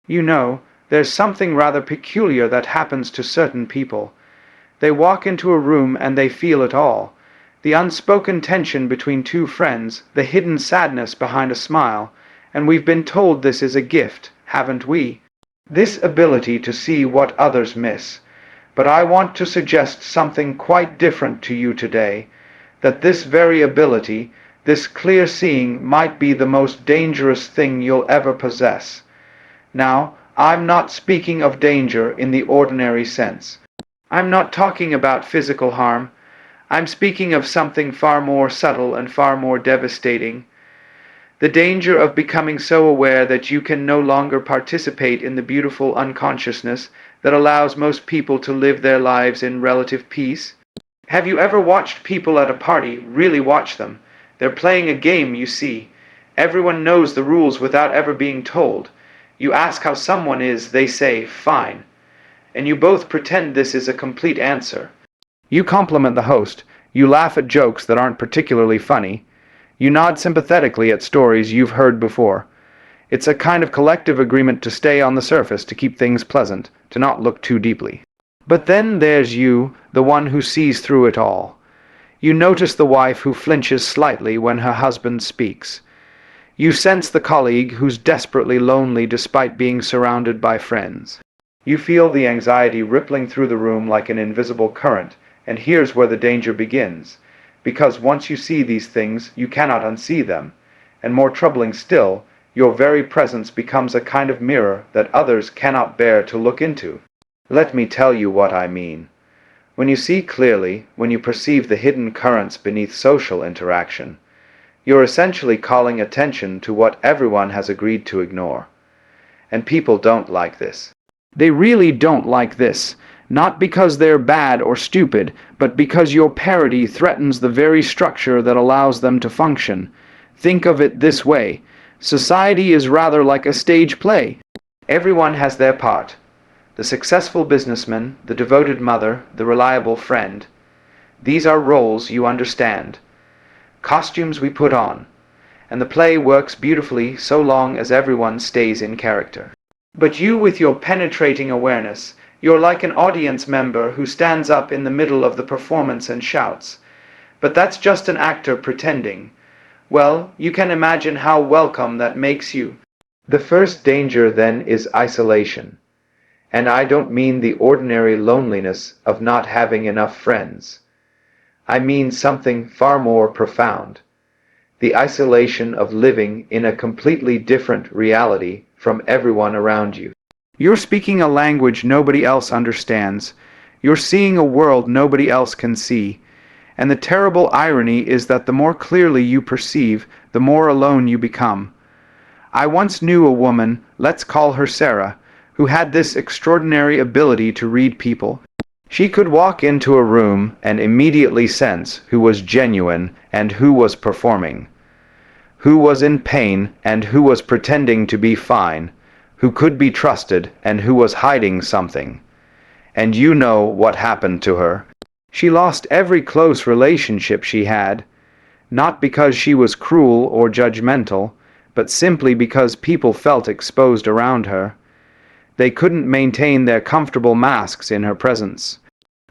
You know, there's something rather peculiar that happens to certain people. They walk into a room and they feel it all. The unspoken tension between two friends, the hidden sadness behind a smile, and we've been told this is a gift, haven't we? This ability to see what others miss. But I want to suggest something quite different to you today, that this very ability, this clear seeing, might be the most dangerous thing you'll ever possess. Now, I'm not speaking of danger in the ordinary sense. I'm not talking about physical harm. I'm speaking of something far more subtle and far more devastating. The danger of becoming so aware that you can no longer participate in the beautiful unconsciousness that allows most people to live their lives in relative peace. Have you ever watched people at a party? Really watch them. They're playing a game, you see. Everyone knows the rules without ever being told. You ask how someone is, they say, fine. And you both pretend this is a complete answer. You compliment the host. You laugh at jokes that aren't particularly funny. You nod sympathetically at stories you've heard before. It's a kind of collective agreement to stay on the surface, to keep things pleasant, to not look too deeply. But then there's you, the one who sees through it all. You notice the wife who flinches slightly when her husband speaks. You sense the colleague who's desperately lonely despite being surrounded by friends. You feel the anxiety rippling through the room like an invisible current, and here's where the danger begins. Because once you see these things, you cannot unsee them. And more troubling still, your very presence becomes a kind of mirror that others cannot bear to look into. Let me tell you what I mean. When you see clearly, when you perceive the hidden currents beneath social interaction, you're essentially calling attention to what everyone has agreed to ignore. And people don't like this. They really don't like this. Not because they're bad or stupid, but because your parody threatens the very structure that allows them to function. Think of it this way. Society is rather like a stage play. Everyone has their part. The successful businessman, the devoted mother, the reliable friend. These are roles you understand. Costumes we put on. And the play works beautifully so long as everyone stays in character. But you, with your penetrating awareness, you're like an audience member who stands up in the middle of the performance and shouts. But that's just an actor pretending. Well, you can imagine how welcome that makes you. The first danger then is isolation. And I don't mean the ordinary loneliness of not having enough friends. I mean something far more profound. The isolation of living in a completely different reality from everyone around you. You're speaking a language nobody else understands. You're seeing a world nobody else can see. And the terrible irony is that the more clearly you perceive, the more alone you become. I once knew a woman, let's call her Sarah, who had this extraordinary ability to read people. She could walk into a room and immediately sense who was genuine and who was performing, who was in pain and who was pretending to be fine, who could be trusted and who was hiding something. And you know what happened to her. She lost every close relationship she had, not because she was cruel or judgmental, but simply because people felt exposed around her. They couldn't maintain their comfortable masks in her presence.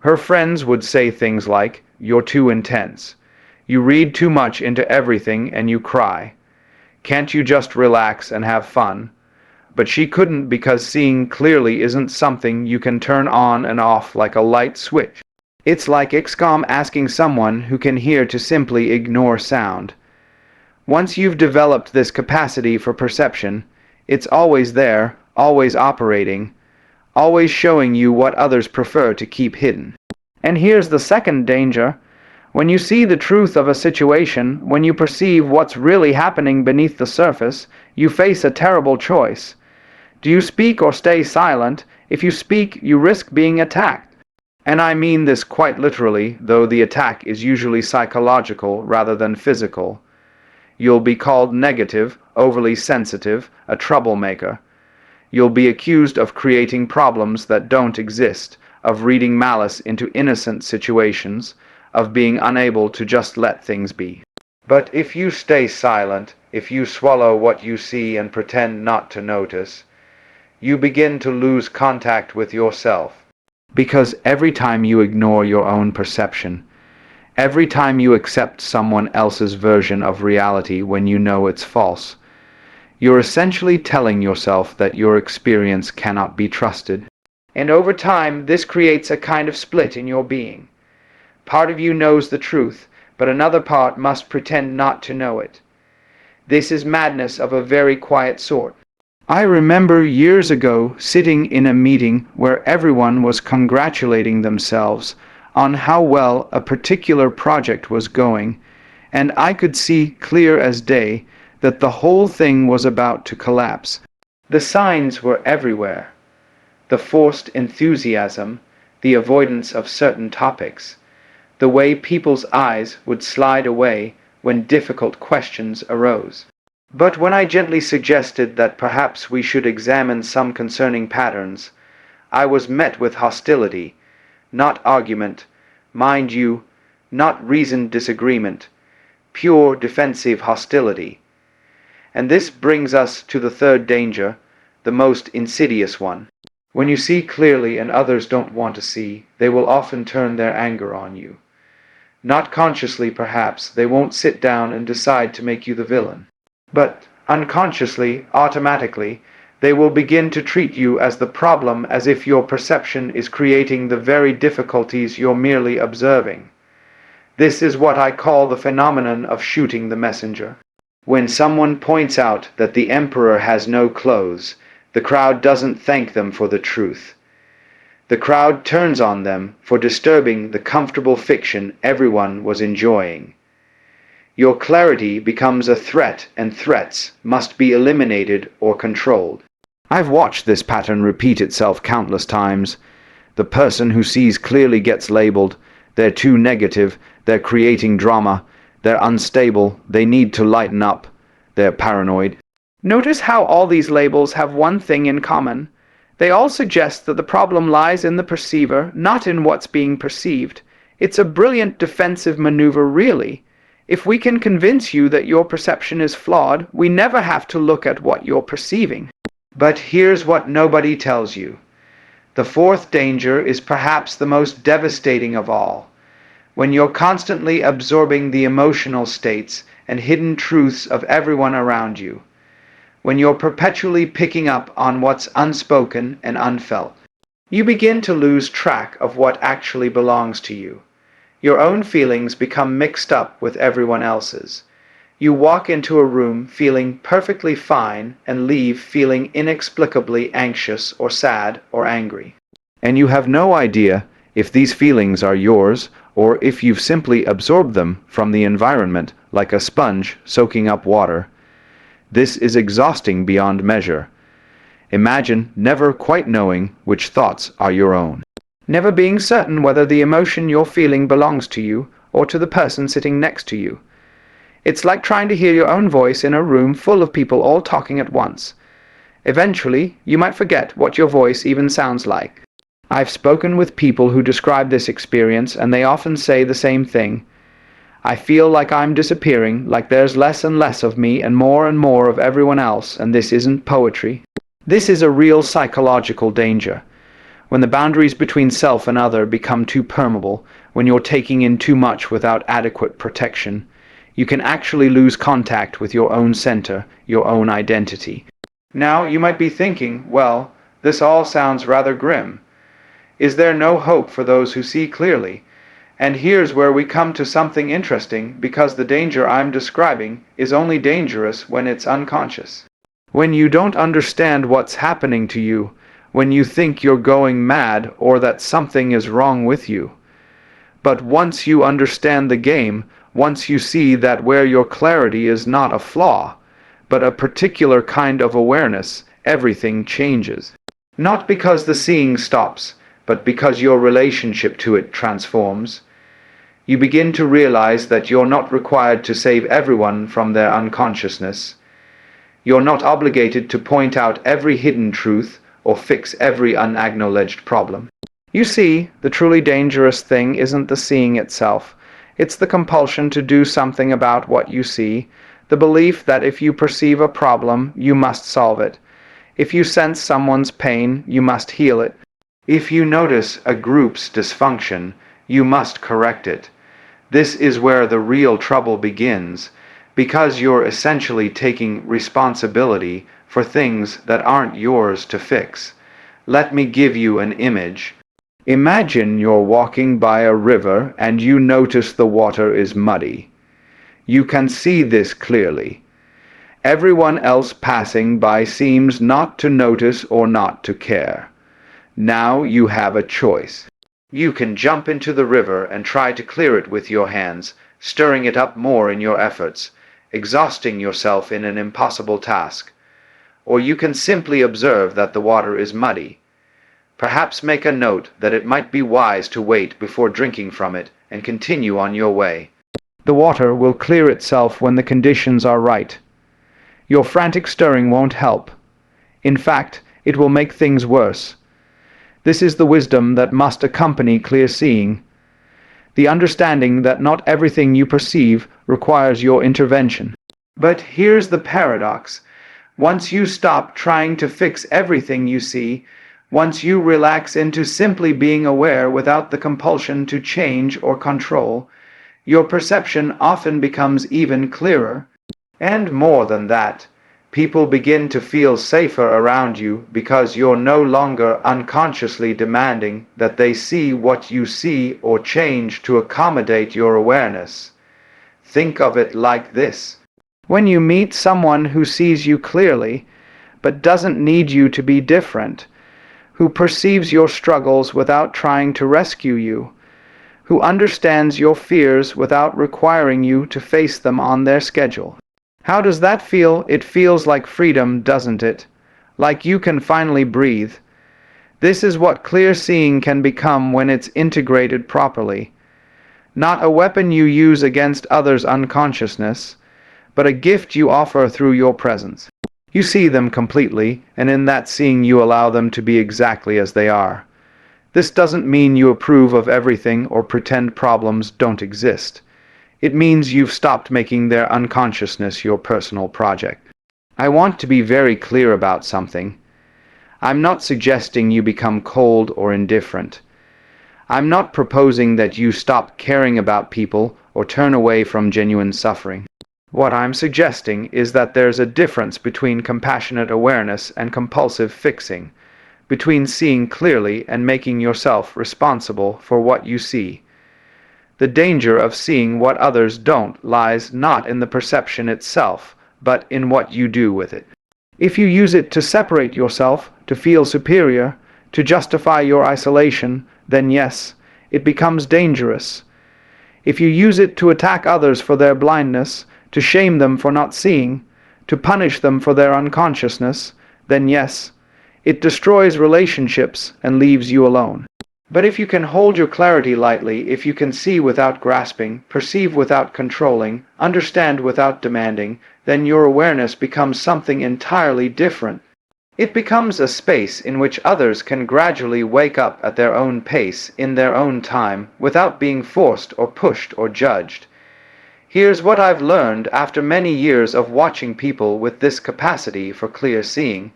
Her friends would say things like, "You're too intense. You read too much into everything and you cry. Can't you just relax and have fun?" But she couldn't, because seeing clearly isn't something you can turn on and off like a light switch. It's like XCOM asking someone who can hear to simply ignore sound. Once you've developed this capacity for perception, it's always there, always operating, always showing you what others prefer to keep hidden. And here's the second danger. When you see the truth of a situation, when you perceive what's really happening beneath the surface, you face a terrible choice. Do you speak or stay silent? If you speak, you risk being attacked. And I mean this quite literally, though the attack is usually psychological rather than physical. You'll be called negative, overly sensitive, a troublemaker. You'll be accused of creating problems that don't exist, of reading malice into innocent situations, of being unable to just let things be. But if you stay silent, if you swallow what you see and pretend not to notice, You begin to lose contact with yourself. Because every time you ignore your own perception, every time you accept someone else's version of reality when you know it's false, you're essentially telling yourself that your experience cannot be trusted. And over time, this creates a kind of split in your being. Part of you knows the truth, but another part must pretend not to know it. This is madness of a very quiet sort. I remember years ago sitting in a meeting where everyone was congratulating themselves on how well a particular project was going, and I could see clear as day that the whole thing was about to collapse. The signs were everywhere. The forced enthusiasm, the avoidance of certain topics, the way people's eyes would slide away when difficult questions arose. But when I gently suggested that perhaps we should examine some concerning patterns, I was met with hostility, not argument, mind you, not reasoned disagreement, pure defensive hostility. And this brings us to the third danger, the most insidious one. When you see clearly and others don't want to see, they will often turn their anger on you. Not consciously, perhaps, they won't sit down and decide to make you the villain. But unconsciously, automatically, they will begin to treat you as the problem, as if your perception is creating the very difficulties you're merely observing. This is what I call the phenomenon of shooting the messenger. When someone points out that the emperor has no clothes, the crowd doesn't thank them for the truth. The crowd turns on them for disturbing the comfortable fiction everyone was enjoying. Your clarity becomes a threat, and threats must be eliminated or controlled. I've watched this pattern repeat itself countless times. The person who sees clearly gets labeled. They're too negative, they're creating drama, they're unstable, they need to lighten up, they're paranoid. Notice how all these labels have one thing in common. They all suggest that the problem lies in the perceiver, not in what's being perceived. It's a brilliant defensive maneuver, really. If we can convince you that your perception is flawed, we never have to look at what you're perceiving. But here's what nobody tells you. The fourth danger is perhaps the most devastating of all. When you're constantly absorbing the emotional states and hidden truths of everyone around you. When you're perpetually picking up on what's unspoken and unfelt, you begin to lose track of what actually belongs to you. Your own feelings become mixed up with everyone else's. You walk into a room feeling perfectly fine and leave feeling inexplicably anxious or sad or angry. And you have no idea if these feelings are yours or if you've simply absorbed them from the environment like a sponge soaking up water. This is exhausting beyond measure. Imagine never quite knowing which thoughts are your own. Never being certain whether the emotion you're feeling belongs to you or to the person sitting next to you. It's like trying to hear your own voice in a room full of people all talking at once. Eventually, you might forget what your voice even sounds like. I've spoken with people who describe this experience, and they often say the same thing. I feel like I'm disappearing, like there's less and less of me and more of everyone else, and this isn't poetry. This is a real psychological danger. When the boundaries between self and other become too permeable, when you're taking in too much without adequate protection, you can actually lose contact with your own center, your own identity. Now you might be thinking, well, this all sounds rather grim. Is there no hope for those who see clearly? And here's where we come to something interesting, because the danger I'm describing is only dangerous when it's unconscious. When you don't understand what's happening to you, when you think you're going mad or that something is wrong with you. But once you understand the game, once you see that where your clarity is not a flaw, but a particular kind of awareness, everything changes. Not because the seeing stops, but because your relationship to it transforms. You begin to realize that you're not required to save everyone from their unconsciousness. You're not obligated to point out every hidden truth or fix every unacknowledged problem. You see, the truly dangerous thing isn't the seeing itself. It's the compulsion to do something about what you see, the belief that if you perceive a problem, you must solve it. If you sense someone's pain, you must heal it. If you notice a group's dysfunction, you must correct it. This is where the real trouble begins, because you're essentially taking responsibility for things that aren't yours to fix. Let me give you an image. Imagine you're walking by a river and you notice the water is muddy. You can see this clearly. Everyone else passing by seems not to notice or not to care. Now you have a choice. You can jump into the river and try to clear it with your hands, stirring it up more in your efforts, exhausting yourself in an impossible task. Or you can simply observe that the water is muddy. Perhaps make a note that it might be wise to wait before drinking from it and continue on your way. The water will clear itself when the conditions are right. Your frantic stirring won't help. In fact, it will make things worse. This is the wisdom that must accompany clear seeing. The understanding that not everything you perceive requires your intervention. But here's the paradox. Once you stop trying to fix everything you see, once you relax into simply being aware without the compulsion to change or control, your perception often becomes even clearer. And more than that, people begin to feel safer around you because you're no longer unconsciously demanding that they see what you see or change to accommodate your awareness. Think of it like this. When you meet someone who sees you clearly, but doesn't need you to be different, who perceives your struggles without trying to rescue you, who understands your fears without requiring you to face them on their schedule. How does that feel? It feels like freedom, doesn't it? Like you can finally breathe. This is what clear seeing can become when it's integrated properly. Not a weapon you use against others' unconsciousness, but a gift you offer through your presence. You see them completely, and in that seeing you allow them to be exactly as they are. This doesn't mean you approve of everything or pretend problems don't exist. It means you've stopped making their unconsciousness your personal project. I want to be very clear about something. I'm not suggesting you become cold or indifferent. I'm not proposing that you stop caring about people or turn away from genuine suffering. What I'm suggesting is that there's a difference between compassionate awareness and compulsive fixing, between seeing clearly and making yourself responsible for what you see. The danger of seeing what others don't lies not in the perception itself, but in what you do with it. If you use it to separate yourself, to feel superior, to justify your isolation, then yes, it becomes dangerous. If you use it to attack others for their blindness, to shame them for not seeing, to punish them for their unconsciousness, then yes, it destroys relationships and leaves you alone. But if you can hold your clarity lightly, if you can see without grasping, perceive without controlling, understand without demanding, then your awareness becomes something entirely different. It becomes a space in which others can gradually wake up at their own pace, in their own time, without being forced or pushed or judged. Here's what I've learned after many years of watching people with this capacity for clear seeing.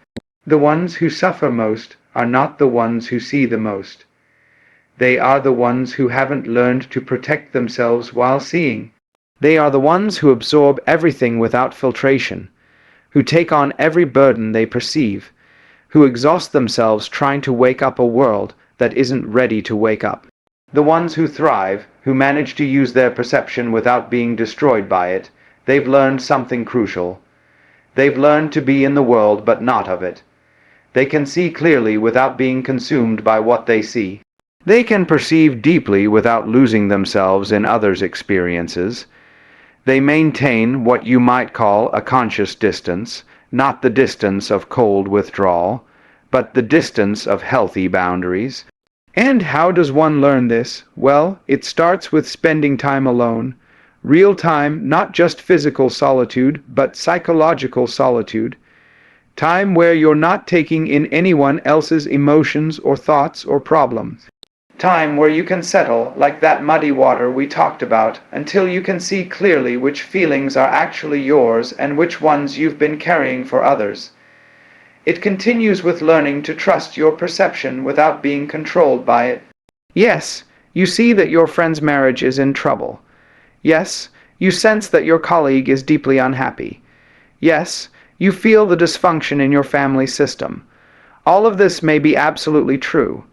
The ones who suffer most are not the ones who see the most. They are the ones who haven't learned to protect themselves while seeing. They are the ones who absorb everything without filtration, who take on every burden they perceive, who exhaust themselves trying to wake up a world that isn't ready to wake up. The ones who thrive, who manage to use their perception without being destroyed by it, they've learned something crucial. They've learned to be in the world but not of it. They can see clearly without being consumed by what they see. They can perceive deeply without losing themselves in others' experiences. They maintain what you might call a conscious distance, not the distance of cold withdrawal, but the distance of healthy boundaries. And how does one learn this? Well, it starts with spending time alone. Real time, not just physical solitude, but psychological solitude. Time where you're not taking in anyone else's emotions or thoughts or problems. Time where you can settle, like that muddy water we talked about, until you can see clearly which feelings are actually yours and which ones you've been carrying for others. It continues with learning to trust your perception without being controlled by it. Yes, you see that your friend's marriage is in trouble. Yes, you sense that your colleague is deeply unhappy. Yes, you feel the dysfunction in your family system. All of this may be absolutely true,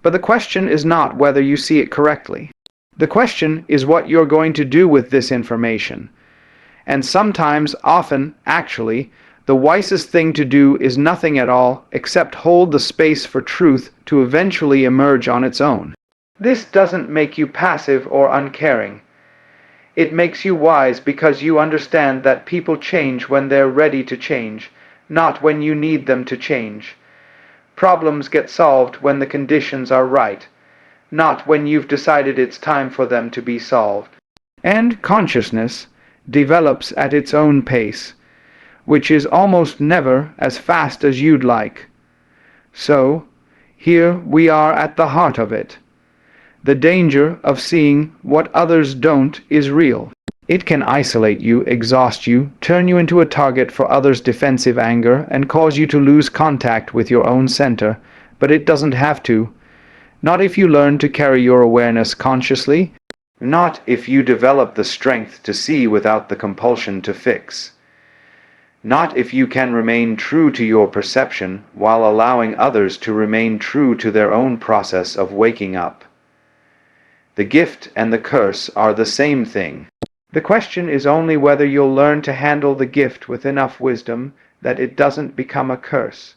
but the question is not whether you see it correctly. The question is what you're going to do with this information. And sometimes, often, actually, the wisest thing to do is nothing at all except hold the space for truth to eventually emerge on its own. This doesn't make you passive or uncaring. It makes you wise because you understand that people change when they're ready to change, not when you need them to change. Problems get solved when the conditions are right, not when you've decided it's time for them to be solved. And consciousness develops at its own pace, which is almost never as fast as you'd like. So, here we are at the heart of it. The danger of seeing what others don't is real. It can isolate you, exhaust you, turn you into a target for others' defensive anger, and cause you to lose contact with your own center, but it doesn't have to. Not if you learn to carry your awareness consciously. Not if you develop the strength to see without the compulsion to fix. Not if you can remain true to your perception while allowing others to remain true to their own process of waking up. The gift and the curse are the same thing. The question is only whether you'll learn to handle the gift with enough wisdom that it doesn't become a curse.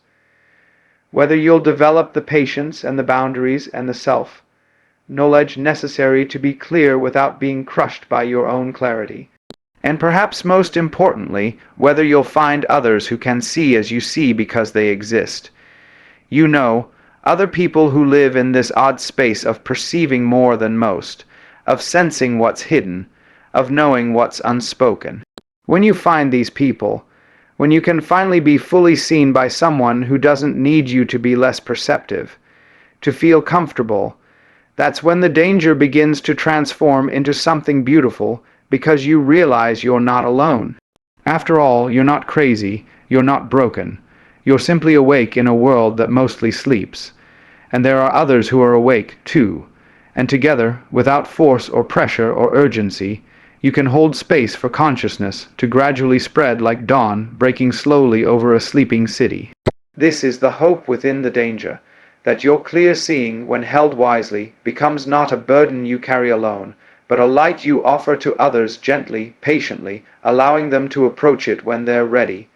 Whether you'll develop the patience and the boundaries and the self-knowledge necessary to be clear without being crushed by your own clarity. And perhaps most importantly, whether you'll find others who can see as you see because they exist. You know, other people who live in this odd space of perceiving more than most, of sensing what's hidden, of knowing what's unspoken. When you find these people, when you can finally be fully seen by someone who doesn't need you to be less perceptive, to feel comfortable, that's when the danger begins to transform into something beautiful because you realize you're not alone. After all, you're not crazy, you're not broken. You're simply awake in a world that mostly sleeps. And there are others who are awake, too. And together, without force or pressure or urgency, you can hold space for consciousness to gradually spread like dawn breaking slowly over a sleeping city. This is the hope within the danger, that your clear seeing, when held wisely, becomes not a burden you carry alone, but a light you offer to others gently, patiently, allowing them to approach it when they're ready.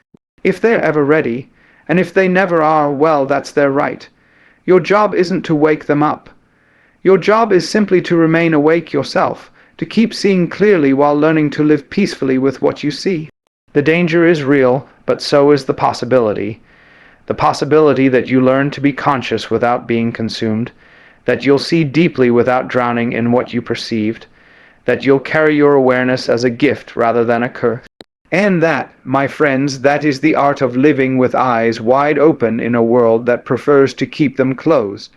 If they're ever ready, and if they never are, well, that's their right. Your job isn't to wake them up. Your job is simply to remain awake yourself, to keep seeing clearly while learning to live peacefully with what you see. The danger is real, but so is the possibility. The possibility that you learn to be conscious without being consumed, that you'll see deeply without drowning in what you perceived, that you'll carry your awareness as a gift rather than a curse. And that, my friends, that is the art of living with eyes wide open in a world that prefers to keep them closed.